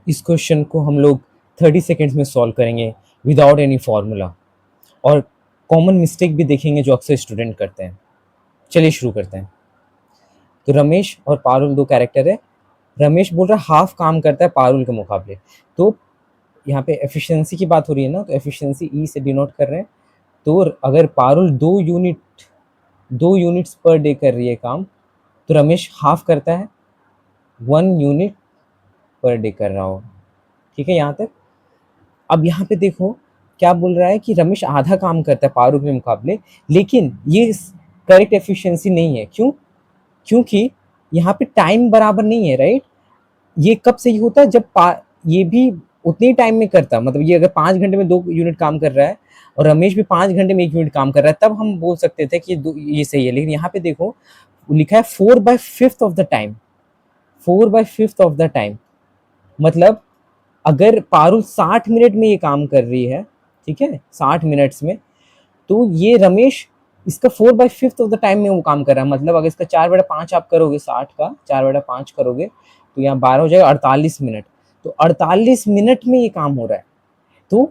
इस क्वेश्चन को हम लोग 30 सेकेंड्स में सॉल्व करेंगे विदाउट एनी फार्मूला, और कॉमन मिस्टेक भी देखेंगे जो अक्सर स्टूडेंट करते हैं। चलिए शुरू करते हैं। तो रमेश और पारुल दो कैरेक्टर है। रमेश बोल रहा है हाफ काम करता है पारुल के मुकाबले। तो यहाँ पे एफिशिएंसी की बात हो रही है ना, तो एफिशिएंसी ई से डिनोट कर रहे हैं। तो अगर पारुल 2 यूनिट्स पर डे कर रही है काम, तो रमेश हाफ करता है 1 यूनिट पर डे कर रहा हो। ठीक है यहाँ तक। अब यहाँ पे देखो क्या बोल रहा है कि रमेश आधा काम करता है पारुल के मुकाबले, लेकिन ये करेक्ट एफिशिएंसी नहीं है। क्यों? क्योंकि यहाँ पे टाइम बराबर नहीं है, राइट। ये कब सही होता है जब ये भी उतने ही टाइम में करता, मतलब ये अगर 5 घंटे में 2 यूनिट काम कर रहा है और रमेश भी 5 घंटे में 1 यूनिट काम कर रहा है, तब हम बोल सकते थे कि ये सही है। लेकिन यहाँ पे देखो लिखा है 4/5 of the time. 4/5 of the time मतलब अगर पारुल 60 मिनट में ये काम कर रही है, ठीक है, 60 मिनट्स में, तो ये रमेश इसका 4/5 ऑफ द टाइम में वो काम कर रहा है। मतलब अगर इसका 4/5 आप करोगे, 60 का 4/5 करोगे, तो यहाँ 12 हो जाएगा, 48 मिनट। तो 48 मिनट में ये काम हो रहा है। तो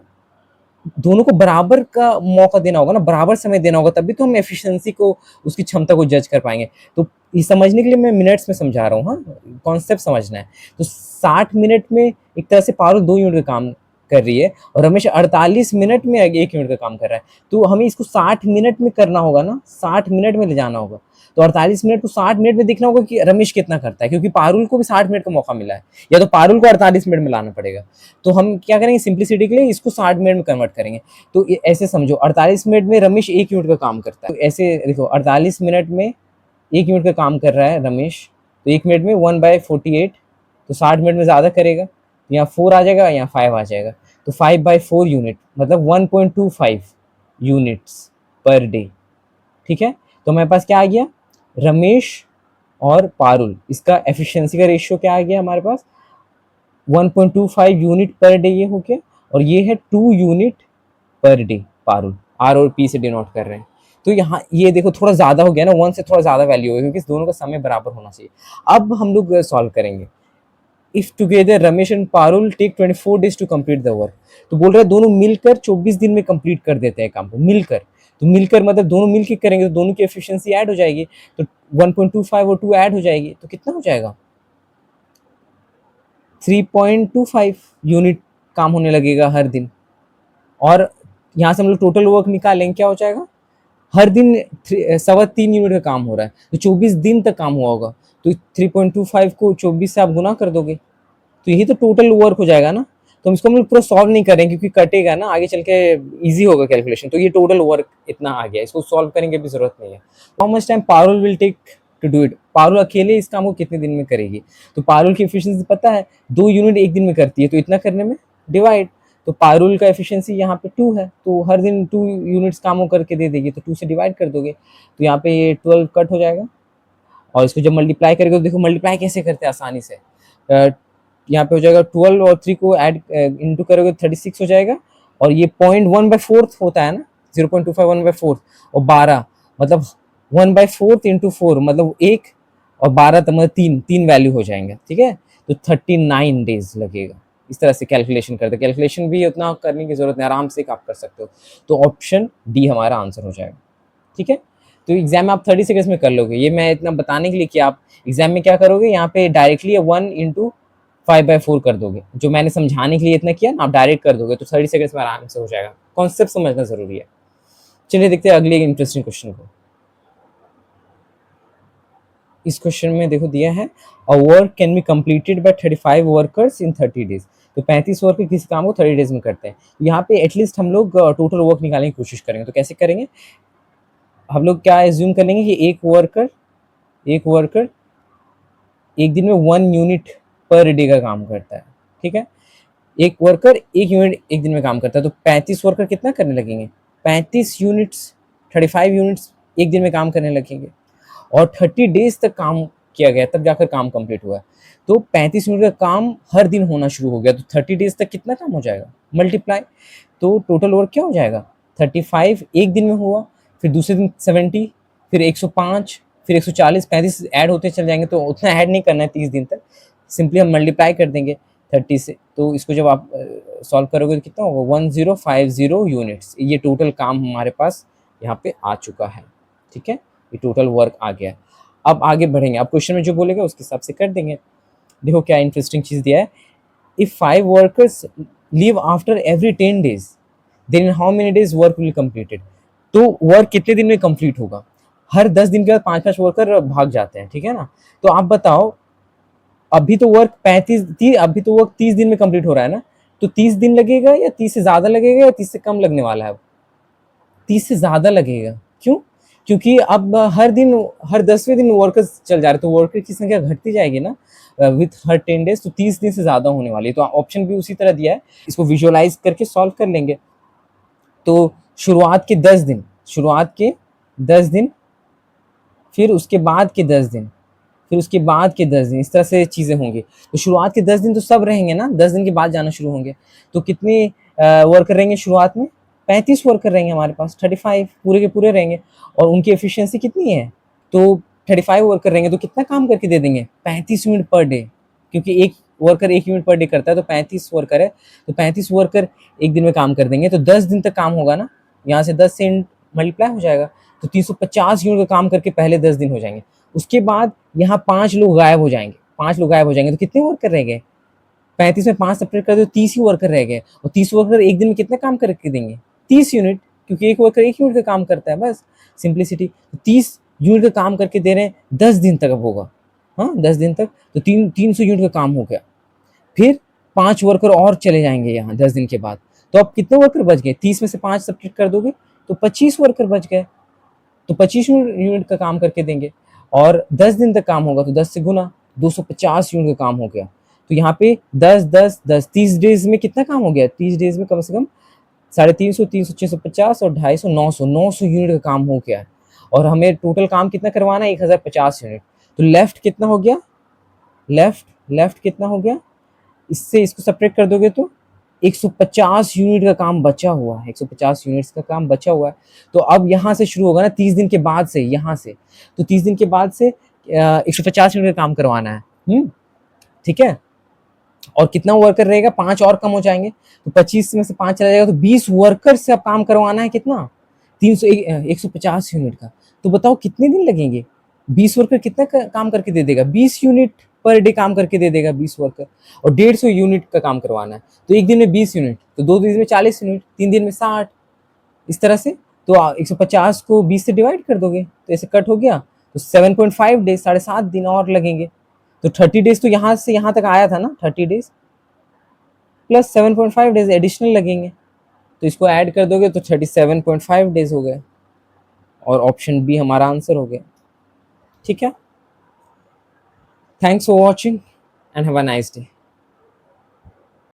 दोनों को बराबर का मौका देना होगा ना, बराबर समय देना होगा, तभी तो हम एफिशिएंसी को, उसकी क्षमता को जज कर पाएंगे। तो ये समझने के लिए मैं मिनट्स में समझा रहा हूँ, हाँ, कॉन्सेप्ट समझना है। तो 60 मिनट में एक तरह से पारुल 2 यूनिट का काम कर रही है और रमेश 48 मिनट में 1 यूनिट का काम कर रहा है। तो हमें इसको 60 मिनट में करना होगा ना, 60 मिनट में ले जाना होगा। तो 48 मिनट को 60 मिनट में देखना होगा कि रमेश कितना करता है, क्योंकि पारुल को भी 60 मिनट का मौका मिला है, या तो पारुल को 48 मिनट में लाना पड़ेगा। तो हम क्या करेंगे, सिंप्लिसिटी के लिए इसको 60 मिनट में कन्वर्ट करेंगे। तो ऐसे समझो 48 मिनट में रमेश 1 यूनिट का काम करता है। तो ऐसे देखो 48 मिनट में 1 यूनिट का काम कर रहा है रमेश, तो 1 मिनट में 1/48, तो 60 मिनट में ज़्यादा करेगा, यहाँ 4 आ जाएगा, यहाँ 5 आ जाएगा। तो 5/4 यूनिट मतलब 1.25 यूनिट्स पर डे। ठीक है। तो हमारे पास क्या आ गया, रमेश और पारुल, इसका एफिशिएंसी का रेशियो क्या आ गया हमारे पास, 1.25 यूनिट पर डे ये हो गया, और ये है 2 unit per day. Parul R और पी से डिनोट कर रहे हैं। तो यहाँ ये देखो थोड़ा ज़्यादा हो गया ना, 1 से थोड़ा ज़्यादा वैल्यू हो गया, क्योंकि इस दोनों का समय बराबर होना चाहिए। अब हम लोग सॉल्व करेंगे। If together Ramesh and Parul take 24 days to complete the work, तो बोल रहे हैं दोनों मिलकर 24 दिन में कंप्लीट कर देते हैं काम को, मिलकर। तो मिलकर मतलब दोनों मिलकर करेंगे, तो दोनों की एफिशिएंसी ऐड हो जाएगी। तो 1.25 और 2 ऐड हो जाएगी, तो कितना हो जाएगा, 3.25 यूनिट काम होने लगेगा हर दिन। और यहाँ से हम लोग टोटल वर्क निकालेंगे, क्या हो जाएगा, हर दिन 3.25 यूनिट का काम हो रहा है, तो 24 दिन तक काम हुआ होगा। तो 3.25 को 24 से आप गुना कर दोगे, तो यही तो टोटल वर्क हो जाएगा ना। तो हम इसको हम लोग पूरा सॉल्व नहीं करेंगे, क्योंकि कटेगा ना आगे चल के, ईजी होगा कैलकुलेशन। तो ये टोटल वर्क इतना आ गया, इसको सॉल्व करेंगे भी जरूरत नहीं है। How much time Parul will take to do it, Parul अकेले इस काम को कितने दिन में करेगी। तो पारुल की एफिशिएंसी पता है, 2 यूनिट 1 दिन में करती है, तो इतना करने में डिवाइड। तो पारुल का एफिशिएंसी यहाँ पे 2 है, तो हर दिन 2 यूनिट्स कामों करके दे देगी, तो 2 से डिवाइड कर दोगे, तो यहाँ पे ये 12 कट हो जाएगा। और इसको जब मल्टीप्लाई करेगा, तो देखो मल्टीप्लाई कैसे करते हैं आसानी से। यहाँ पे हो जाएगा 12 और 3 को ऐड इंटू करोगे 36 हो जाएगा। और ये 0.1/4 होता है ना, 0.25 1/4 और 12 मतलब 1/4 इंटू 4 मतलब 1 और 12 तो मतलब 3 वैल्यू हो जाएंगे। ठीक है। तो 39 डेज लगेगा। इस तरह से कैलकुलेशन करते, कैलकुलेशन भी उतना करने की जरूरत नहीं, आराम से आप कर सकते हो। तो ऑप्शन डी हमारा आंसर हो जाएगा। ठीक है। तो एग्जाम में आप 30 सेकेंड्स में कर लोगे। ये मैं इतना बताने के लिए कि आप एग्जाम में क्या करोगे, यहाँ पे डायरेक्टली 1/5/4 कर दोगे। जो मैंने समझाने के लिए इतना किया ना, आप डायरेक्ट कर दोगे, तो 30 सेकेंड्स में आराम से हो जाएगा। कॉन्सेप्ट समझना जरूरी है। चलिए देखते हैं अगले इंटरेस्टिंग क्वेश्चन को। इस क्वेश्चन में देखो दिया है, a work can be completed by 35 workers in 30 days. तो 35 वर्कर किसी काम को 30 डेज में करते हैं। यहाँ पे एटलीस्ट हम लोग टोटल वर्क निकालने की कोशिश करेंगे। तो कैसे करेंगे, हम लोग क्या एज्यूम कर लेंगे कि एक वर्कर एक दिन में 1 यूनिट पर डे का काम करता है। ठीक है। एक वर्कर 1 यूनिट एक दिन में काम करता है, तो 35 वर्कर कितना करने लगेंगे, 35 यूनिट्स, 35 यूनिट्स एक दिन में काम करने लगेंगे। और 30 डेज तक काम किया गया, तब जाकर काम कंप्लीट हुआ है। तो 35 यूनिट का काम हर दिन होना शुरू हो गया, तो 30 डेज तक कितना काम हो जाएगा, मल्टीप्लाई। तो टोटल वर्क क्या हो जाएगा, 35 एक दिन में हुआ, फिर दूसरे दिन 70, फिर 105, फिर 140, 35 ऐड होते चल जाएंगे। तो उतना ऐड नहीं करना है 30 दिन तक, सिंपली हम मल्टीप्लाई कर देंगे। 30 से, तो इसको जब आप सॉल्व करोगे तो कितना होगा 1050 यूनिट्स। ये टोटल काम हमारे पास यहाँ पे आ चुका है। ठीक है, ये टोटल वर्क आ गया। अब आगे बढ़ेंगे, अब क्वेश्चन में जो बोलेगा उसके हिसाब से कर देंगे। देखो क्या इंटरेस्टिंग चीज़ दिया है, if 5 workers leave after every 10 days then how many days work will completed. तो वर्क कितने दिन में कंप्लीट होगा? हर 10 दिन के बाद 5-5 वर्कर भाग जाते हैं, ठीक है ना। तो आप बताओ, अभी तो वर्क 35 अभी तो वर्क 30 दिन में कंप्लीट हो रहा है ना, तो 30 दिन लगेगा या 30 से ज्यादा लगेगा या 30 से कम लगने वाला है? 30 से ज्यादा लगेगा। क्यों? क्योंकि अब हर दिन, हर 10वें दिन वर्कर्स चल जा रहे, तो वर्कर की संख्या घटती जाएगी ना विथ हर 10 डेज, तो 30 दिन से ज्यादा होने वाली है। तो ऑप्शन भी उसी तरह दिया है, इसको विजुअलाइज करके सॉल्व कर लेंगे। तो शुरुआत के 10 दिन, शुरुआत के 10 दिन, फिर उसके बाद के 10 दिन, फिर उसके बाद के 10 दिन, इस तरह से चीज़ें होंगी। तो शुरुआत के 10 दिन तो सब रहेंगे ना, 10 दिन के बाद जाना शुरू होंगे। तो कितने वर्कर रहेंगे शुरुआत में? 35 वर्कर रहेंगे हमारे पास, 35 पूरे के पूरे रहेंगे। और उनकी एफिशिएंसी कितनी है? तो 35 वर्कर रहेंगे तो कितना काम करके दे देंगे? 35 यूनिट पर डे, क्योंकि एक वर्कर 1 यूनिट पर डे करता है, तो 35 वर्कर है, तो 35 वर्कर एक दिन में काम कर देंगे, तो 10 दिन तक काम होगा ना। यहाँ से 10 से मल्टीप्लाई हो जाएगा, तो 350 यूनिट का काम करके पहले 10 दिन हो जाएंगे। उसके बाद यहाँ 5 लोग गायब हो जाएंगे, 5 लोग गायब हो जाएंगे, तो कितने वर्कर रह गए? 35 में 5 सेपरेट कर दो, 30 ही वर्कर रह गए। और 30 वर्कर एक दिन में कितना काम करके देंगे? 30 यूनिट, क्योंकि एक वर्कर 1 यूनिट का काम करता है, बस सिंप्लिसिटी। 30 यूनिट का काम करके दे रहे हैं, 10 दिन तक अब होगा। हाँ, 10 दिन तक तो 300 यूनिट का काम हो गया। फिर 5 वर्कर और चले जाएंगे यहाँ 10 दिन के बाद, तो अब कितने वर्कर बच गए? 30 में से 5 सब्ट्रैक्ट कर दोगे तो 25 वर्कर बच गए, तो 25 यूनिट का काम करके देंगे। और 10 दिन तक काम होगा, तो 10 से गुना, 250 यूनिट का काम हो गया। तो यहाँ पे 10 10 10 30 डेज में कितना काम हो गया? 30 डेज में कम से कम 350, 300, 650 और 250, 900 यूनिट का काम हो गया। और हमें टोटल काम कितना करवाना है? 1050 यूनिट। तो लेफ्ट कितना हो गया? लेफ्ट कितना हो गया? इससे इसको सेपरेट कर दोगे तो 150 यूनिट का काम बचा हुआ है, 150 यूनिट्स का काम बचा हुआ है। तो अब यहाँ से शुरू होगा ना, 30 दिन के बाद से, यहाँ से, तो 30 दिन के बाद से 150 यूनिट का काम करवाना है। ठीक है। और कितना वर्कर रहेगा? 5 और कम हो जाएंगे, तो 25 में से 5 चला जाएगा, तो 20 वर्कर से अब काम करवाना है। कितना? 150 यूनिट का। तो बताओ कितने दिन लगेंगे? 20 वर्कर कितना काम करके दे देगा? 20 यूनिट पर डे काम करके दे देगा 20 वर्कर। और 150 यूनिट का काम करवाना है, तो एक दिन में 20 यूनिट, तो 2 दिन में 40 यूनिट, 3 दिन में 60, इस तरह से। तो 150 को 20 से डिवाइड कर दोगे तो ऐसे कट हो गया, तो 7.5 डेज, 7.5 दिन और लगेंगे। तो 30 डेज तो यहाँ से यहाँ तक आया था ना, 30 डेज प्लस 7.5 डेज एडिशनल लगेंगे, तो इसको ऐड कर दोगे तो 37.5 डेज हो गए। और ऑप्शन बी हमारा आंसर हो गया। ठीक है, thanks for watching and have a nice day.